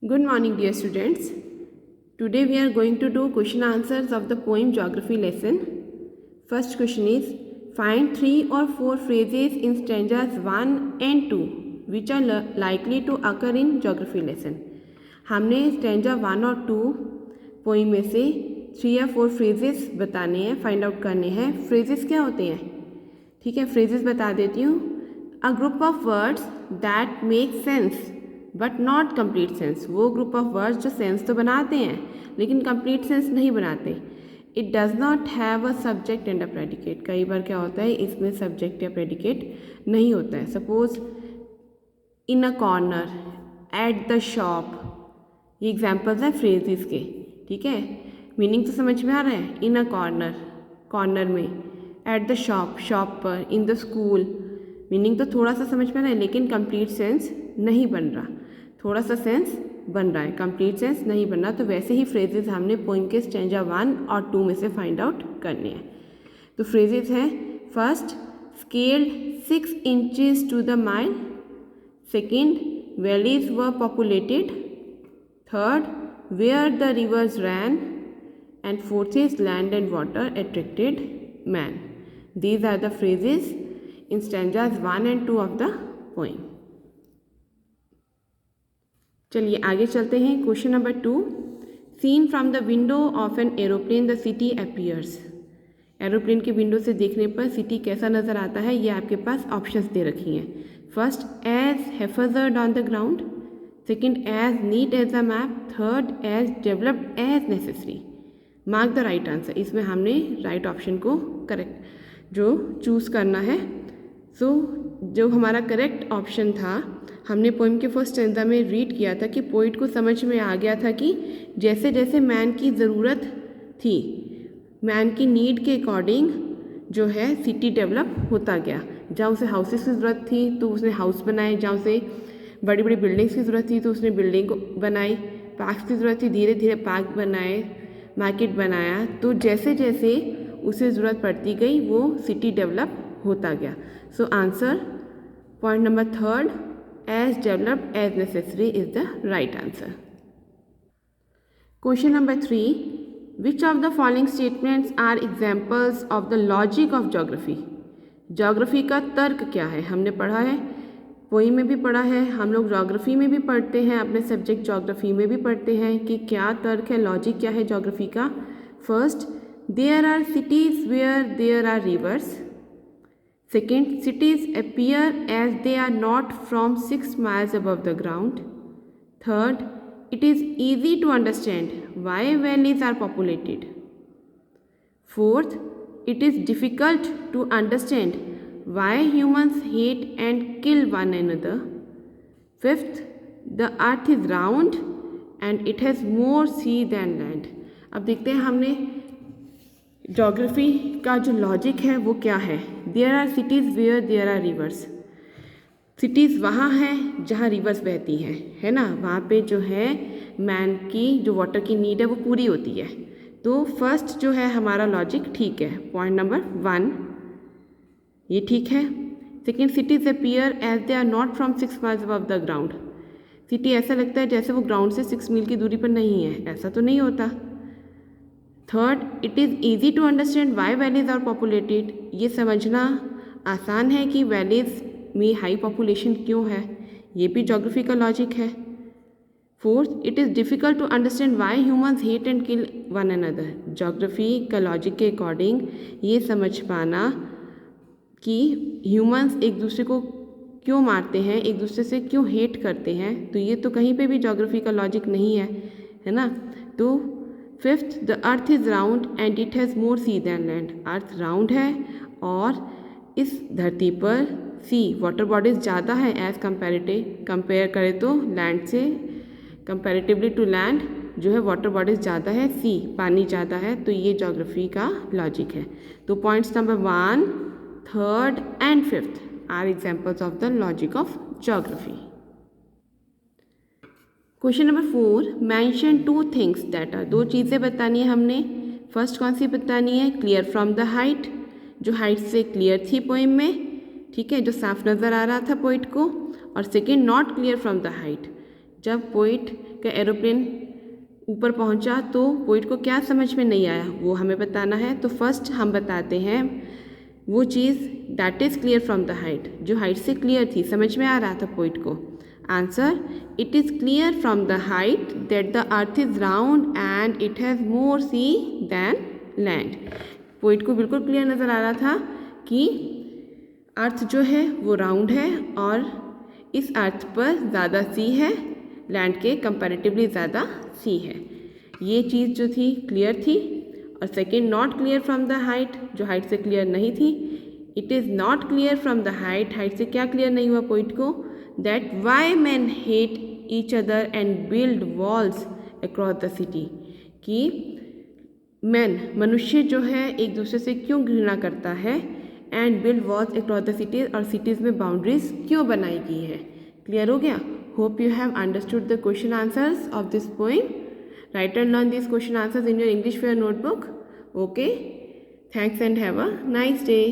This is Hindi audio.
Good morning, dear students. Today we are going to do question answers of the poem Geography lesson. First question is, find 3 or 4 phrases in stanzas 1 and 2 which are likely to occur in geography lesson. हमने स्टैंजा 1 और 2 पोइम में से 3 या 4 फ्रेजेस बताने हैं, फाइंड आउट करने हैं. फ्रेजेस क्या होते हैं? ठीक है, फ्रेजेस बता देती हूँ. A group of words that make sense but not complete sense. वो ग्रुप ऑफ वर्ड्स जो सेंस तो बनाते हैं लेकिन कंप्लीट सेंस नहीं बनाते. It does not have a subject and a predicate. कई बार क्या होता है, इसमें सब्जेक्ट या प्रेडिकेट नहीं होता है. Suppose in a corner, at the shop, ये एग्जाम्पल्स हैं फ्रेजेस के. ठीक है, मीनिंग तो समझ में आ रहा है. इन अ कॉर्नर, कॉर्नर में. एट द शॉप, शॉप पर. इन द स्कूल, मीनिंग तो थोड़ा सा समझ में आ रहा है लेकिन कंप्लीट सेंस नहीं बन रहा. थोड़ा सा सेंस बन रहा है, कंप्लीट सेंस नहीं बन रहा. तो वैसे ही फ्रेजेस हमने पोइम के स्टैंजा 1 और 2 में से फाइंड आउट करने हैं. तो फ्रेजेस हैं, first, scaled 6 inches to the mile. Second, valleys were populated. Third, where the rivers ran. And fourth is land and water attracted man. These are the phrases in stanzas 1 and 2 of the poem. चलिए आगे चलते हैं. Question number 2, seen from the window of an aeroplane the city appears. Aeroplane के विंडो से देखने पर सिटी कैसा नज़र आता है, ये आपके पास ऑप्शंस दे रखी हैं. First, as heard on the ground. Second, as neat as a map. Third, as developed as necessary. Mark the right answer. इसमें हमने राइट ऑप्शन को करेक्ट जो चूज़ करना है. सो जो हमारा करेक्ट ऑप्शन था, हमने पोइम के फर्स्ट स्टैंजा में रीड किया था कि पोइट को समझ में आ गया था कि जैसे जैसे मैन की ज़रूरत थी, मैन की नीड के अकॉर्डिंग जो है सिटी डेवलप होता गया. जहाँ उसे हाउसेस की ज़रूरत थी तो उसने हाउस बनाए, जहाँ उसे बड़ी बड़ी बिल्डिंग्स की ज़रूरत थी तो उसने बिल्डिंग बनाई, पार्क्स की ज़रूरत थी धीरे धीरे पार्क बनाए, मार्केट बनाया. तो जैसे जैसे उसे ज़रूरत पड़ती गई वो सिटी डेवलप होता गया. So answer point number 3, as developed as necessary is the right answer. Question number 3, which of the following statements are examples of the logic of geography? Geography का तर्क क्या है? हमने पढ़ा है, पोइम में भी पढ़ा है, हम लोग ज्योग्राफी में भी पढ़ते हैं, अपने सब्जेक्ट ज्योग्राफी में भी पढ़ते हैं कि क्या तर्क है, लॉजिक क्या है ज्योग्राफी का. First, there are cities where there are rivers. Second, cities appear as they are not from 6 miles above the ground. Third, it is easy to understand why valleys are populated. Fourth, it is difficult to understand why humans hate and kill one another. Fifth, the earth is round and it has more sea than land. अब देखते हैं हमने ज्योग्राफी का जो लॉजिक है वो क्या है. There are cities where there are rivers. Cities वहाँ हैं जहाँ रिवर्स बहती हैं, है ना. वहाँ पे जो है मैन की जो वाटर की नीड है वो पूरी होती है. तो फर्स्ट जो है हमारा लॉजिक ठीक है, पॉइंट नंबर 1 ये ठीक है. Second, cities appear as they are not from 6 miles above the ground. City ऐसा लगता है जैसे वो ग्राउंड से 6 मील की दूरी पर नहीं है, ऐसा तो नहीं होता. Third, it is easy to understand why valleys are populated. ये समझना आसान है कि वैलीज में हाई पॉपुलेशन क्यों है, ये भी ज्योग्राफी का लॉजिक है. Fourth, it is difficult to understand why humans hate and kill one another. Geography का लॉजिक के अकॉर्डिंग ये समझ पाना कि ह्यूमन्स एक दूसरे को क्यों मारते हैं, एक दूसरे से क्यों हेट करते हैं, तो ये तो कहीं पे भी ज्योग्राफी का लॉजिक नहीं है, है ना. तो fifth, the earth is round and it has more sea than land. Earth round है और इस धरती पर सी वाटर बॉडीज़ ज़्यादा है एज कंपेयर करें तो लैंड से. कंपेरेटिवली टू लैंड जो है वाटर बॉडीज़ ज़्यादा है, सी पानी ज़्यादा है. तो ये ज्योग्राफी का लॉजिक है. तो points number 1, 3rd and 5th are examples of the logic of geography. Question number 4, mention 2 things that are. 2 चीज़ें बतानी है हमने. फर्स्ट कौन सी बतानी है? क्लियर फ्रॉम द हाइट, जो हाइट से क्लियर थी पोइम में, ठीक है, जो साफ नज़र आ रहा था पोइट को. और second, not clear from the height, जब पोइट का एरोप्लेन ऊपर पहुंचा तो पोइट को क्या समझ में नहीं आया वो हमें बताना है। तो फर्स्ट हम बताते हैं वो चीज़ that is clear from the height, जो हाइट से क्लियर थी, समझ में आ रहा था पोइट को। Answer, it is clear from the height that the earth is round and it has more sea than land. Poet को बिल्कुल क्लियर नज़र आ रहा था कि अर्थ जो है वो राउंड है और इस अर्थ पर ज़्यादा सी है, लैंड के कंपैरेटिवली ज़्यादा सी है। ये चीज़ जो थी क्लियर थी। और second, not clear from the height, जो हाइट से क्लियर नहीं थी। It is not clear from the height, height से क्या क्लियर नहीं हुआ पोइट को, that why man hate each other and build walls across the city, कि मैन मनुष्य जो है एक दूसरे से क्यों घृणा करता है, and build walls across the cities, और सिटीज़ में बाउंड्रीज क्यों बनाई गई है। क्लियर हो गया? Hope you have understood the question answers of this poem. Write and learn these question answers in your English for your notebook. Okay. Thanks and have a nice day.